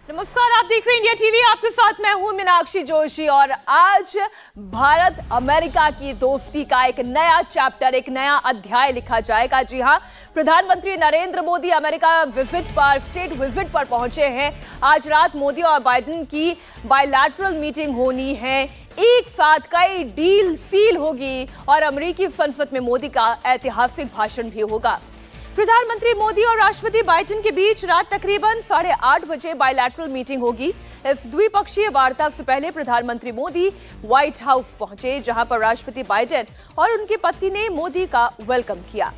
नमस्कार, आप देख रहे हैं इंडिया टीवी। आपके साथ मैं हूं मीनाक्षी जोशी और आज भारत अमेरिका की दोस्ती का एक नया चैप्टर, एक नया अध्याय लिखा जाएगा। जी हां, प्रधानमंत्री Narendra Modi America state visit पर पहुंचे हैं। आज रात मोदी और बाइडेन की बायलैटरल मीटिंग होनी है। एक साथ कई डील सील होगी और अमेरिकी संसद में मोदी का ऐतिहासिक भाषण भी होगा। प्रधानमंत्री मोदी और राष्ट्रपति बाइडेन के बीच रात तकरीबन 8:30 बजे बायलैटरल मीटिंग होगी। इस द्विपक्षीय वार्ता से पहले प्रधानमंत्री मोदी व्हाइट हाउस पहुंचे, जहां पर राष्ट्रपति बाइडेन और उनकी पत्नी ने मोदी का वेलकम किया।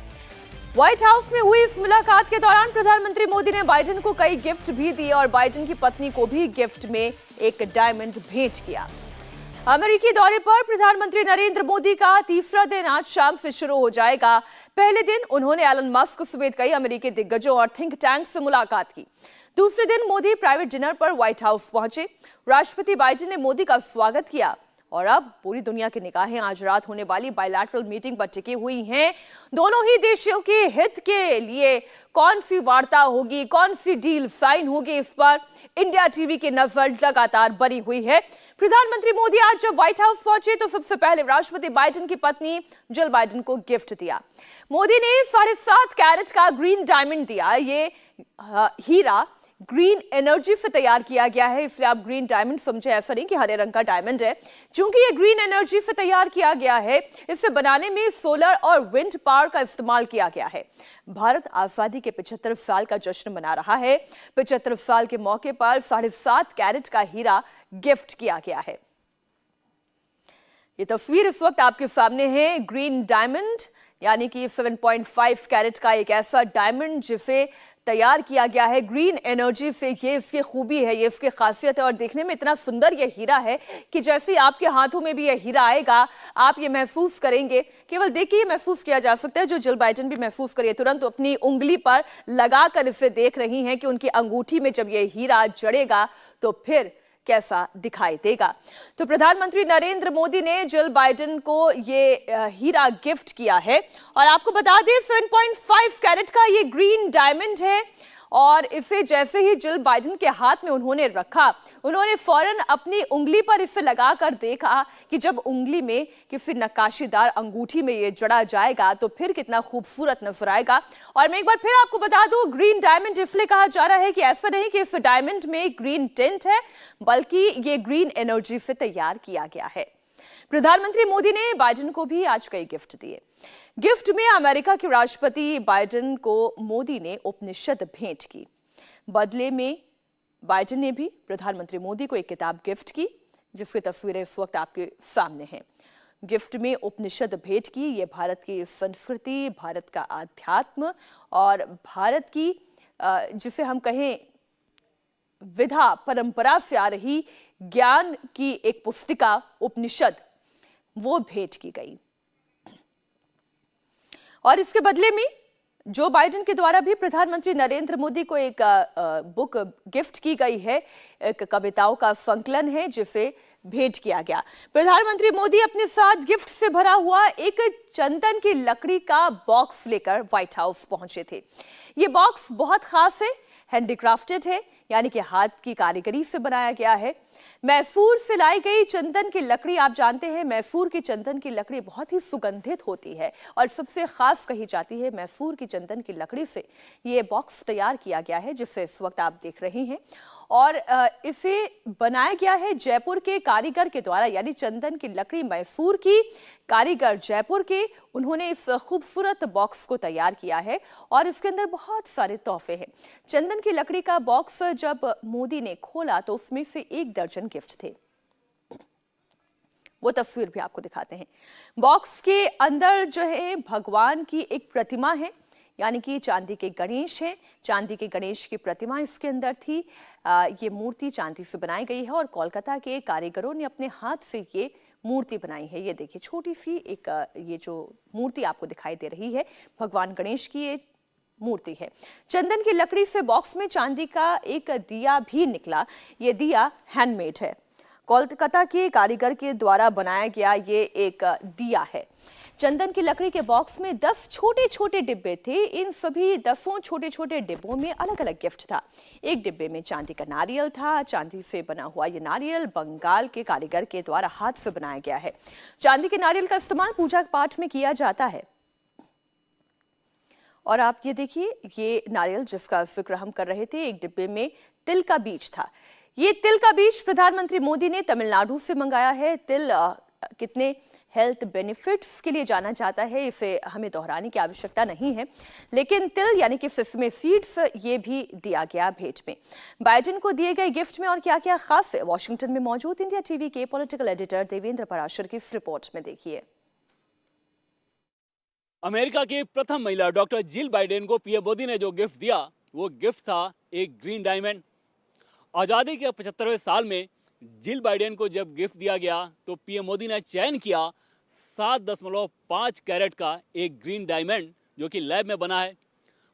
व्हाइट हाउस में हुई इस मुलाकात के दौरान प्रधानमंत्री मोदी ने बाइडेन को कई गिफ्ट भी दिए और बाइडेन की पत्नी को भी गिफ्ट में एक डायमंड भेंट किया। अमेरिकी दौरे पर प्रधानमंत्री नरेंद्र मोदी का तीसरा दिन आज शाम से शुरू हो जाएगा। पहले दिन उन्होंने एलन मस्क समेत कई अमेरिकी दिग्गजों और थिंक टैंक से मुलाकात की। दूसरे दिन मोदी प्राइवेट डिनर पर व्हाइट हाउस पहुंचे। राष्ट्रपति बाइडेन ने मोदी का स्वागत किया और अब पूरी दुनिया की निगाहें आज रात होने वाली बायलैटरल मीटिंग पर टिकी हुई हैं। दोनों ही देशों के हित के लिए कौन सी वार्ता होगी, कौन सी डील साइन होगी, इस पर इंडिया टीवी की नजर लगातार बनी हुई है। प्रधानमंत्री मोदी आज जब व्हाइट हाउस पहुंचे तो सबसे पहले राष्ट्रपति बाइडेन की पत्नी जिल बाइडेन को गिफ्ट दिया। मोदी ने 7.5 कैरेट का ग्रीन डायमंड दिया। ये हीरा ग्रीन एनर्जी से तैयार किया गया है, इसलिए आप ग्रीन डायमंड समझे, ऐसा नहीं कि हरे रंग का डायमंड है। क्योंकि ये ग्रीन एनर्जी से तैयार किया गया है, इसे बनाने में सोलर और विंड पावर का इस्तेमाल किया गया है। भारत आजादी के 75 साल का जश्न मना रहा है। 75 साल के मौके पर 7.5 कैरेट का हीरा गिफ्ट किया गया है। ये तस्वीर इस वक्त आपके सामने है। ग्रीन डायमंड यानी कि 7.5 कैरेट का एक ऐसा डायमंड जिसे तैयार किया गया है ग्रीन एनर्जी से। ये इसकी खूबी है, ये इसकी खासियत है और देखने में इतना सुंदर ये हीरा है कि जैसे आपके हाथों में भी ये हीरा आएगा आप ये महसूस करेंगे। केवल देख के ये महसूस किया जा सकता है, जो जिल बाइडेन भी महसूस करिए, तुरंत अपनी उंगली पर लगाकर इसे देख रही हैं कि उनकी अंगूठी में जब ये हीरा जड़ेगा तो फिर कैसा दिखाई देगा। तो प्रधानमंत्री नरेंद्र मोदी ने जिल बाइडेन को ये हीरा गिफ्ट किया है और आपको बता दें 7.5 कैरेट का ये ग्रीन डायमंड है और इसे जैसे ही जिल बाइडेन के हाथ में उन्होंने रखा, उन्होंने फौरन अपनी उंगली पर इसे लगाकर देखा कि जब उंगली में किसी नक्काशीदार अंगूठी में ये जड़ा जाएगा तो फिर कितना खूबसूरत नजर आएगा। और मैं एक बार फिर आपको बता दूं, ग्रीन डायमंड इसलिए कहा जा रहा है कि ऐसा नहीं कि इस डायमंड में ग्रीन टिंट है, बल्कि ये ग्रीन एनर्जी से तैयार किया गया है। प्रधानमंत्री मोदी ने बाइडेन को भी आज कई गिफ्ट दिए। गिफ्ट में अमेरिका के राष्ट्रपति बाइडेन को मोदी ने उपनिषद भेंट की। बदले में बाइडेन ने भी प्रधानमंत्री मोदी को एक किताब गिफ्ट की, जिसकी तस्वीरें इस वक्त आपके सामने हैं। गिफ्ट में उपनिषद भेंट की। ये भारत की संस्कृति, भारत का आध्यात्म और भारत की जिसे हम कहें विधा परंपरा से आ रही ज्ञान की एक पुस्तिका उपनिषद, वो भेंट की गई। और इसके बदले में जो बाइडेन के द्वारा भी प्रधानमंत्री नरेंद्र मोदी को एक बुक गिफ्ट की गई है, एक कविताओं का संकलन है जिसे भेंट किया गया। प्रधानमंत्री मोदी अपने साथ गिफ्ट से भरा हुआ एक चंदन की लकड़ी का बॉक्स लेकर व्हाइट हाउस पहुंचे थे। ये बॉक्स बहुत खास है, हैंडीक्राफ्टेड है, यानी कि हाथ की कारीगरी से बनाया गया है। मैसूर से लाई गई चंदन की लकड़ी, आप जानते हैं मैसूर की चंदन की लकड़ी बहुत ही सुगंधित होती है और सबसे खास कही जाती है मैसूर की चंदन की लकड़ी से ये बॉक्स तैयार किया गया है, जिसे इस वक्त आप देख रहे हैं। और इसे बनाया गया है जयपुर के कारीगर के द्वारा, यानी चंदन की लकड़ी मैसूर की, कारीगर जयपुर के, उन्होंने इस खूबसूरत बॉक्स को तैयार किया है और इसके अंदर बहुत सारे तोहफे हैं। चंदन की लकड़ी का बॉक्स जब मोदी ने खोला तो उसमें से 1 दर्जन गिफ्ट थे। वो तस्वीर भी आपको दिखाते हैं। बॉक्स के अंदर जो है भगवान की एक प्रतिमा है, यानी कि चांदी के गणेश हैं। चांदी के गणेश की प्रतिमा इसके अंदर थी। ये मूर्ति चांदी से बनाई गई है और कोलकाता के कारीगरों ने अपने हाथ से ये मूर्ति बनाई है। ये देखिए छोटी सी एक ये जो मूर्ति आपको दिखाई दे रही है, भगवान गणेश की ये मूर्ति है। चंदन की लकड़ी से बॉक्स में चांदी का एक दिया भी निकला। ये दिया हैंडमेड है, कोलकाता के कारीगर के द्वारा बनाया गया ये एक दिया है। चंदन की लकड़ी के बॉक्स में 10 छोटे छोटे डिब्बे थे। इन सभी 10 छोटे छोटे डिब्बों में अलग अलग गिफ्ट था। एक डिब्बे में चांदी का नारियल था। चांदी से बना हुआ ये नारियल बंगाल के कारीगर के द्वारा हाथ से बनाया गया है। चांदी के नारियल का इस्तेमाल पूजा पाठ में किया जाता है। और आप ये देखिए, ये नारियल जिसका जिक्र हम कर रहे थे, एक डिब्बे में तिल का बीज था। ये तिल का बीज प्रधानमंत्री मोदी ने तमिलनाडु से मंगाया है। तिल कितने हेल्थ बेनिफिट्स के लिए जाना जाता है, इसे हमें दोहराने की आवश्यकता नहीं है, लेकिन तिल यानी कि सिसमे सीड्स ये भी दिया गया भेंट में। बाइडेन को दिए गए गिफ्ट में और क्या क्या खास है, वॉशिंगटन में मौजूद इंडिया टीवी के पॉलिटिकल एडिटर देवेंद्र पराशर की इस रिपोर्ट में देखिए। अमेरिका की प्रथम महिला डॉक्टर जिल बाइडेन को पीएम मोदी ने जो गिफ्ट दिया, वो गिफ्ट था एक ग्रीन डायमंड। आज़ादी के 75वें साल में जिल बाइडेन को जब गिफ्ट दिया गया तो पीएम मोदी ने चयन किया 7.5 कैरेट का एक ग्रीन डायमंड, जो कि लैब में बना है।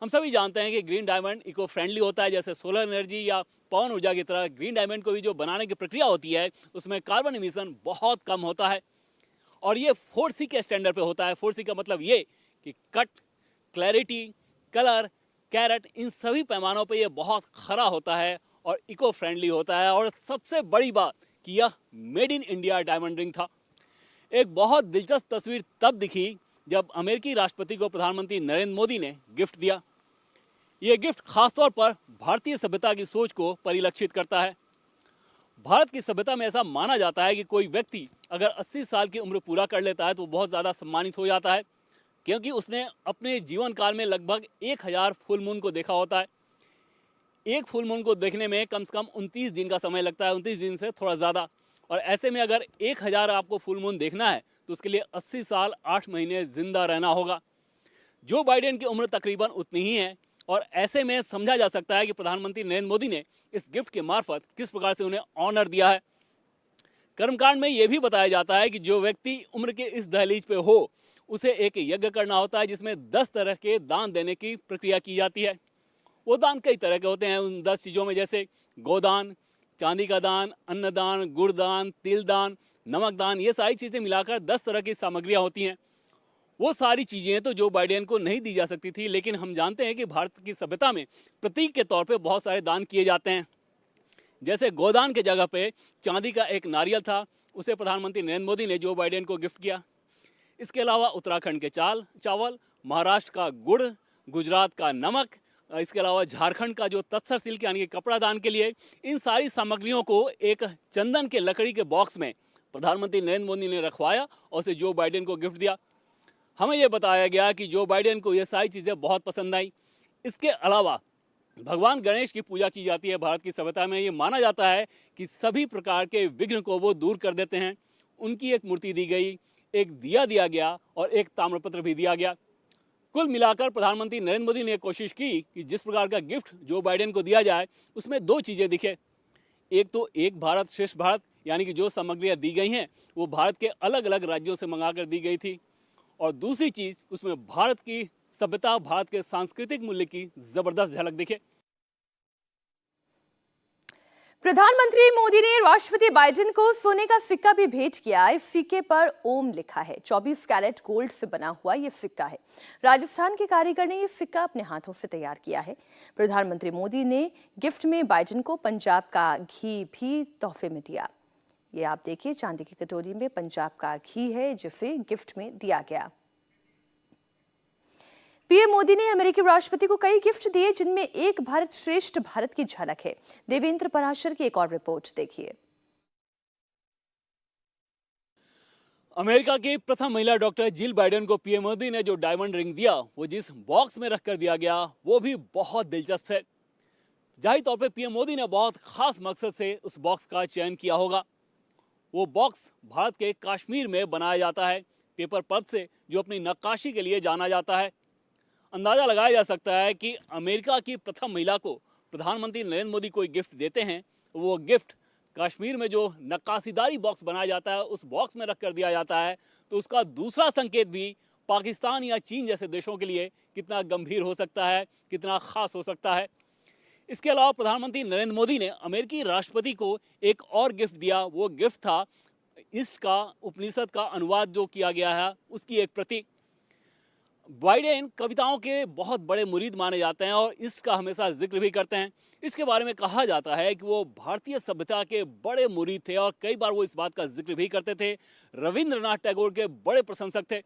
हम सभी जानते हैं कि ग्रीन डायमंड इको फ्रेंडली होता है, जैसे सोलर एनर्जी या पवन ऊर्जा की तरह ग्रीन डायमंड को भी जो बनाने की प्रक्रिया होती है उसमें कार्बन इमिशन बहुत कम होता है। और ये 4C के स्टैंडर्ड पे होता है। 4C का मतलब ये कि कट, क्लैरिटी, कलर, कैरेट, इन सभी पैमानों पे ये बहुत खरा होता है और इको फ्रेंडली होता है। और सबसे बड़ी बात कि यह made in India diamond ring था। एक बहुत दिलचस्प तस्वीर तब दिखी जब अमेरिकी राष्ट्रपति को प्रधानमंत्री नरेंद्र मोदी ने गिफ्ट दिया। ये गिफ्ट खासतौर पर भारतीय सभ्यता की सोच को परिलक्षित करता है। भारत की सभ्यता में ऐसा माना जाता है कि कोई व्यक्ति अगर 80 साल की उम्र पूरा कर लेता है तो बहुत ज़्यादा सम्मानित हो जाता है, क्योंकि उसने अपने जीवन काल में लगभग 1000 फुल मून को देखा होता है। एक फुल मून को देखने में कम से कम 29 दिन का समय लगता है, 29 दिन से थोड़ा ज़्यादा। और ऐसे में अगर 1000 आपको फुल मून देखना है तो उसके लिए 80 साल 8 महीने जिंदा रहना होगा। जो बाइडेन की उम्र तकरीबन उतनी ही है और ऐसे में समझा जा सकता है कि प्रधानमंत्री नरेंद्र मोदी ने इस गिफ्ट के मार्फत किस प्रकार से उन्हें ऑनर दिया है। कर्मकांड में यह भी बताया जाता है कि जो व्यक्ति उम्र के इस दहलीज पे हो उसे एक यज्ञ करना होता है, जिसमें 10 तरह के दान देने की प्रक्रिया की जाती है। वो दान कई तरह के होते हैं। उन 10 चीज़ों में जैसे गोदान, चांदी का दान, अन्नदान, गुड़दान, तिल दान, नमक दान, ये सारी चीज़ें मिलाकर 10 तरह की सामग्रियाँ होती हैं। वो सारी चीज़ें तो जो बाइडेन को नहीं दी जा सकती थी, लेकिन हम जानते हैं कि भारत की सभ्यता में प्रतीक के तौर पे बहुत सारे दान किए जाते हैं। जैसे गोदान के जगह पे चांदी का एक नारियल था, उसे प्रधानमंत्री नरेंद्र मोदी ने जो बाइडेन को गिफ्ट किया। इसके अलावा उत्तराखंड के चावल, महाराष्ट्र का गुड़, गुजरात का नमक, इसके अलावा झारखंड का जो तत्सर सिल्क यानी कि कपड़ा दान के लिए, इन सारी सामग्रियों को एक चंदन के लकड़ी के बॉक्स में प्रधानमंत्री नरेंद्र मोदी ने रखवाया और उसे जो बाइडेन को गिफ्ट दिया। हमें यह बताया गया कि जो बाइडेन को ये सारी चीज़ें बहुत पसंद आई। इसके अलावा भगवान गणेश की पूजा की जाती है भारत की सभ्यता में। ये माना जाता है कि सभी प्रकार के विघ्न को वो दूर कर देते हैं। उनकी एक मूर्ति दी गई, एक दिया दिया गया और एक ताम्रपत्र भी दिया गया। कुल मिलाकर प्रधानमंत्री नरेंद्र मोदी ने कोशिश की कि जिस प्रकार का गिफ्ट जो बाइडेन को दिया जाए उसमें 2 चीज़ें दिखे। एक तो एक भारत श्रेष्ठ भारत, यानी कि जो सामग्रियाँ दी गई हैं वो भारत के अलग अलग राज्यों से मंगा कर दी गई थी, और दूसरी चीज़ उसमें भारत की सभ्यता, भारत के सांस्कृतिक मूल्य की जबरदस्त झलक दिखे। प्रधानमंत्री मोदी ने राष्ट्रपति बाइडेन को सोने का सिक्का भी भेंट किया। इस सिक्के पर ओम लिखा है। 24 कैरेट गोल्ड से बना हुआ यह सिक्का है। राजस्थान के कारीगर ने यह सिक्का अपने हाथों से तैयार किया है। प्रधानमंत्री मोदी ने गिफ्ट में बाइडेन को पंजाब का घी भी तोहफे में दिया। ये आप देखिए, चांदी की कटोरी में पंजाब का घी है जिसे गिफ्ट में दिया गया। पीएम मोदी ने अमेरिकी राष्ट्रपति को कई गिफ्ट दिए, जिनमें एक भारत श्रेष्ठ भारत की झलक है। देवेंद्र पराशर की एक और रिपोर्ट देखिए। अमेरिका की प्रथम महिला डॉक्टर जिल बाइडेन को पीएम मोदी ने जो डायमंड रिंग दिया, वो जिस बॉक्स में रखकर दिया गया वो भी बहुत दिलचस्प है। जाहिर तौर पे पीएम मोदी ने बहुत खास मकसद से उस बॉक्स का चयन किया होगा। वो बॉक्स भारत के कश्मीर में बनाया जाता है, पेपर पल्प से, जो अपनी नक्काशी के लिए जाना जाता है। अंदाज़ा लगाया जा सकता है कि अमेरिका की प्रथम महिला को प्रधानमंत्री नरेंद्र मोदी कोई गिफ्ट देते हैं, वो गिफ्ट कश्मीर में जो नक्काशीदारी बॉक्स बनाया जाता है उस बॉक्स में रख कर दिया जाता है, तो उसका दूसरा संकेत भी पाकिस्तान या चीन जैसे देशों के लिए कितना गंभीर हो सकता है, कितना खास हो सकता है। इसके अलावा प्रधानमंत्री नरेंद्र मोदी ने अमेरिकी राष्ट्रपति को एक और गिफ्ट दिया। वो गिफ्ट था ईस्ट का उपनिषद का अनुवाद जो किया गया है उसकी एक प्रति। बाइडेन कविताओं के बहुत बड़े मुरीद माने जाते हैं और इसका हमेशा जिक्र भी करते हैं। इसके बारे में कहा जाता है कि वो भारतीय सभ्यता के बड़े मुरीद थे और कई बार वो इस बात का जिक्र भी करते थे। रविंद्रनाथ टैगोर के बड़े प्रशंसक थे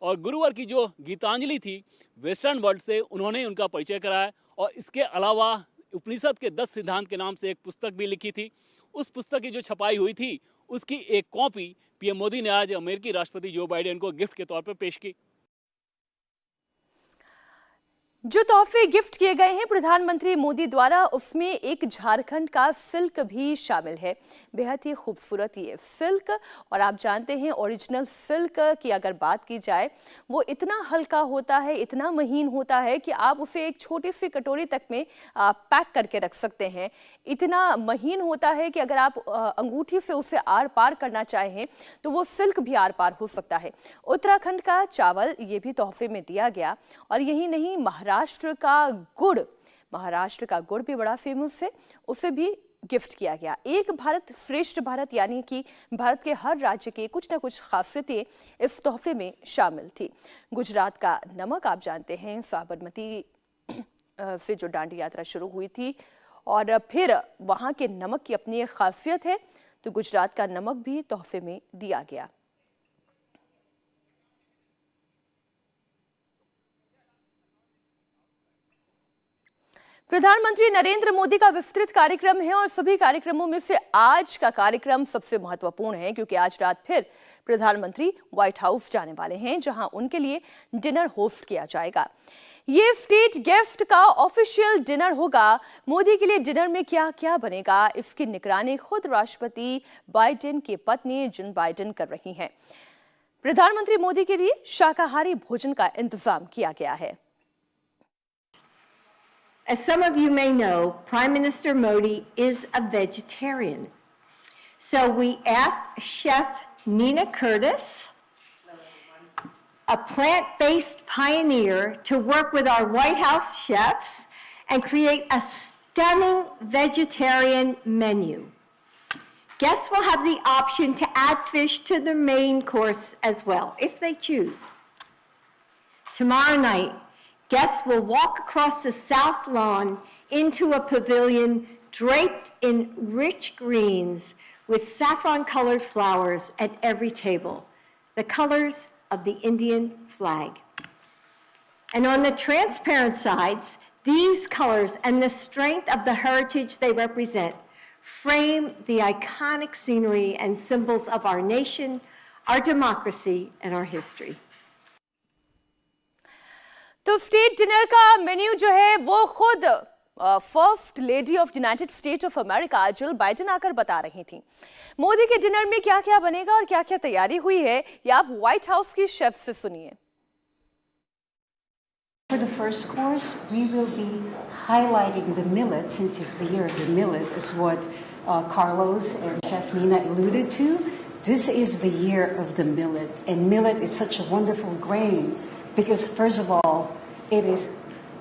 और गुरुवार की जो गीतांजलि थी वेस्टर्न वर्ल्ड से उन्होंने उनका परिचय कराया और इसके अलावा उपनिषद के 10 सिद्धांत के नाम से एक पुस्तक भी लिखी थी। उस पुस्तक की जो छपाई हुई थी उसकी एक कॉपी पीएम मोदी ने आज अमेरिकी राष्ट्रपति जो बाइडेन को गिफ्ट के तौर पर पेश की। जो तोहफे गिफ्ट किए गए हैं प्रधानमंत्री मोदी द्वारा उसमें एक झारखंड का सिल्क भी शामिल है। बेहद ही खूबसूरत ये सिल्क, और आप जानते हैं ओरिजिनल सिल्क की अगर बात की जाए वो इतना हल्का होता है, इतना महीन होता है कि आप उसे एक छोटी सी कटोरी तक में पैक करके रख सकते हैं। इतना महीन होता है कि अगर आप अंगूठी से उसे आर पार करना चाहें तो वो सिल्क भी आर पार हो सकता है। उत्तराखंड का चावल ये भी तोहफे में दिया गया, और यही नहीं महाराष्ट्र का गुड़ भी बड़ा फेमस है, उसे भी गिफ्ट किया गया। एक भारत श्रेष्ठ भारत यानी कि भारत के हर राज्य के कुछ ना कुछ खासियतें इस तोहफे में शामिल थी। गुजरात का नमक, आप जानते हैं साबरमती से जो दांडी यात्रा शुरू हुई थी और फिर वहां के नमक की अपनी एक खासियत है, तो गुजरात का नमक भी तोहफे में दिया गया। प्रधानमंत्री नरेंद्र मोदी का विस्तृत कार्यक्रम है और सभी कार्यक्रमों में से आज का कार्यक्रम सबसे महत्वपूर्ण है, क्योंकि आज रात फिर प्रधानमंत्री व्हाइट हाउस जाने वाले हैं, जहां उनके लिए डिनर होस्ट किया जाएगा। ये स्टेट गेस्ट का ऑफिशियल डिनर होगा। मोदी के लिए डिनर में क्या क्या बनेगा, इसकी निगरानी खुद राष्ट्रपति बाइडेन की पत्नी जिल बाइडेन कर रही हैं। प्रधानमंत्री मोदी के लिए शाकाहारी भोजन का इंतजाम किया गया है। As some of you may know, Prime Minister Modi is a vegetarian. So we asked Chef Nina Curtis, a plant-based pioneer, to work with our White House chefs and create a stunning vegetarian menu. Guests will have the option to add fish to the main course as well, if they choose. Tomorrow night, guests will walk across the South Lawn into a pavilion draped in rich greens with saffron-colored flowers at every table, the colors of the Indian flag. And on the transparent sides, these colors and the strength of the heritage they represent frame the iconic scenery and symbols of our nation, our democracy, and our history. तो state dinner का menu जो है वो खुद first lady of United states of America Jill Biden आकर बता रही थी। मोदी के डिनर में क्या क्या बनेगा और क्या क्या तैयारी हुई है, ये आप व्हाइट हाउस की शेफ से सुनिए। For the first course, we will be highlighting the millet, since it's the year of the millet, is what Carlos and Chef Nina alluded to. This is the year of the millet, and millet is such a wonderful grain because, first of all, it is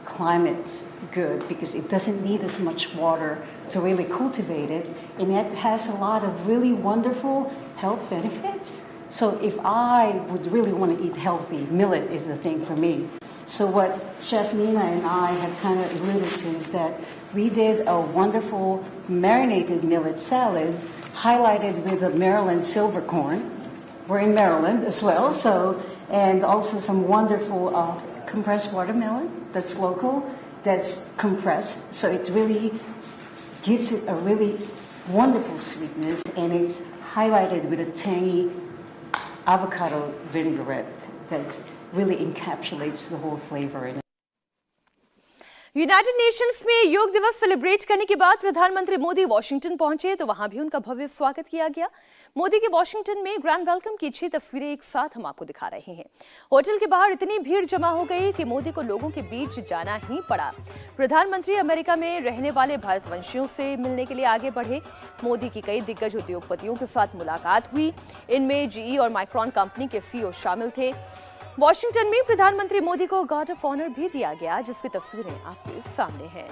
climate good because it doesn't need as much water to really cultivate it, and it has a lot of really wonderful health benefits. So if I would really want to eat healthy, millet is the thing for me. So what Chef Nina and I have kind of alluded to is that we did a wonderful marinated millet salad highlighted with a Maryland silver corn. We're in Maryland as well, so, and also some wonderful compressed watermelon that's local, that's compressed. So it really gives it a really wonderful sweetness, and it's highlighted with a tangy avocado vinaigrette that really encapsulates the whole flavor in it. United Nations में योग दिवस celebrate करने के बाद प्रधानमंत्री Modi Washington पहुंचे तो वहां भी उनका भव्य स्वागत किया गया। मोदी के वॉशिंगटन में ग्रैंड वेलकम की 6 तस्वीरें एक साथ हम आपको दिखा रहे हैं। होटल के बाहर इतनी भीड़ जमा हो गई कि मोदी को लोगों के बीच जाना ही पड़ा। प्रधानमंत्री अमेरिका में रहने वाले भारतवंशियों से मिलने के लिए आगे बढ़े। मोदी की कई दिग्गज उद्योगपतियों के साथ मुलाकात हुई, इनमें जीई और माइक्रॉन कंपनी के सीईओ शामिल थे। वॉशिंगटन में प्रधानमंत्री मोदी को गार्ड ऑफ ऑनर भी दिया गया, जिसकी तस्वीरें आपके सामने हैं।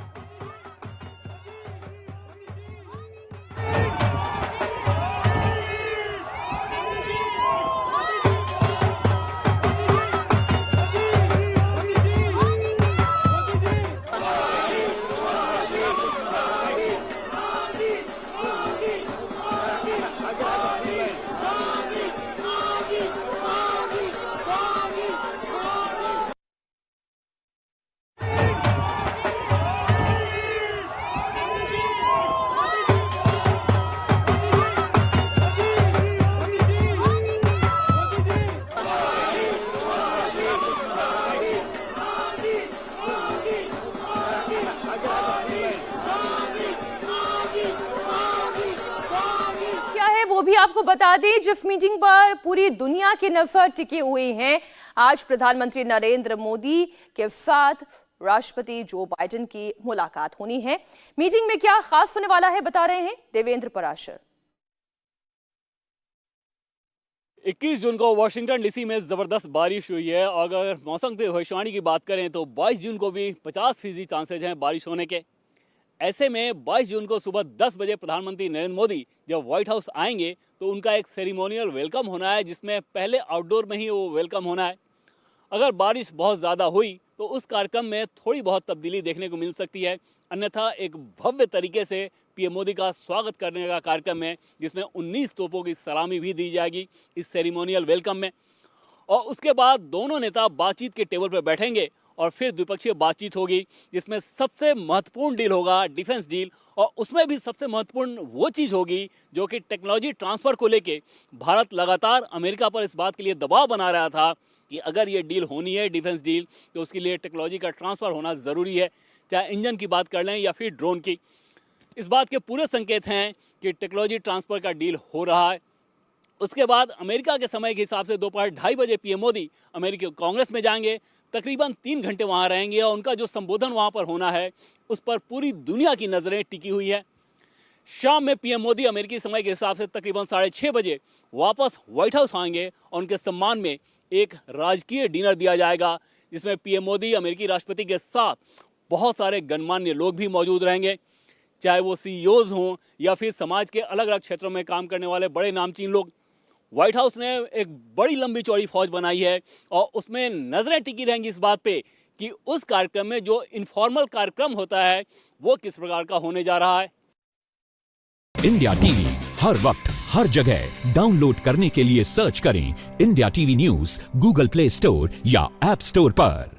वो भी आपको बता दें जिस मीटिंग पर पूरी दुनिया की नजर टिकी हुई है। आज प्रधानमंत्री नरेंद्र मोदी के साथ राष्ट्रपति जो बाइडेन की मुलाकात होनी है। मीटिंग में क्या खास होने वाला है बता रहे हैं देवेंद्र पराशर। 21 जून को वाशिंगटन डीसी में जबरदस्त बारिश हुई है और अगर मौसम की भविष्यवाणी की बात करें तो 22 जून को भी 50% चांसेज हैं बारिश होने के। ऐसे में 22 जून को सुबह 10 बजे प्रधानमंत्री नरेंद्र मोदी जब व्हाइट हाउस आएंगे तो उनका एक सेरेमोनियल वेलकम होना है, जिसमें पहले आउटडोर में ही वो वेलकम होना है। अगर बारिश बहुत ज़्यादा हुई तो उस कार्यक्रम में थोड़ी बहुत तब्दीली देखने को मिल सकती है, अन्यथा एक भव्य तरीके से पीएम मोदी का स्वागत करने का कार्यक्रम है, जिसमें 19 तोपों की सलामी भी दी जाएगी इस सेरेमोनियल वेलकम में। और उसके बाद दोनों नेता बातचीत के टेबल पर बैठेंगे और फिर द्विपक्षीय बातचीत होगी, जिसमें सबसे महत्वपूर्ण डील होगा डिफेंस डील। और उसमें भी सबसे महत्वपूर्ण वो चीज़ होगी जो कि टेक्नोलॉजी ट्रांसफ़र को लेके भारत लगातार अमेरिका पर इस बात के लिए दबाव बना रहा था कि अगर ये डील होनी है डिफेंस डील तो उसके लिए टेक्नोलॉजी का ट्रांसफ़र होना ज़रूरी है, चाहे इंजन की बात कर लें या फिर ड्रोन की। इस बात के पूरे संकेत हैं कि टेक्नोलॉजी ट्रांसफ़र का डील हो रहा है। उसके बाद अमेरिका के समय के हिसाब से दोपहर 2:30 बजे पीएम मोदी अमेरिकी कांग्रेस में जाएंगे, तकरीबन 3 घंटे वहाँ रहेंगे और उनका जो संबोधन वहाँ पर होना है उस पर पूरी दुनिया की नज़रें टिकी हुई है। शाम में पीएम मोदी अमेरिकी समय के हिसाब से तकरीबन 6:30 बजे वापस व्हाइट हाउस आएंगे और उनके सम्मान में एक राजकीय डिनर दिया जाएगा, जिसमें पीएम मोदी अमेरिकी राष्ट्रपति के साथ बहुत सारे गणमान्य लोग भी मौजूद रहेंगे, चाहे वो सीईओज हों या फिर समाज के अलग अलग क्षेत्रों में काम करने वाले बड़े नामचीन लोग। व्हाइट हाउस ने एक बड़ी लंबी चौड़ी फौज बनाई है और उसमें नज़रें टिकी रहेंगी इस बात पे कि उस कार्यक्रम में जो इनफॉर्मल कार्यक्रम होता है वो किस प्रकार का होने जा रहा है। इंडिया टीवी हर वक्त हर जगह डाउनलोड करने के लिए सर्च करें India TV news Google play store या ऐप स्टोर पर।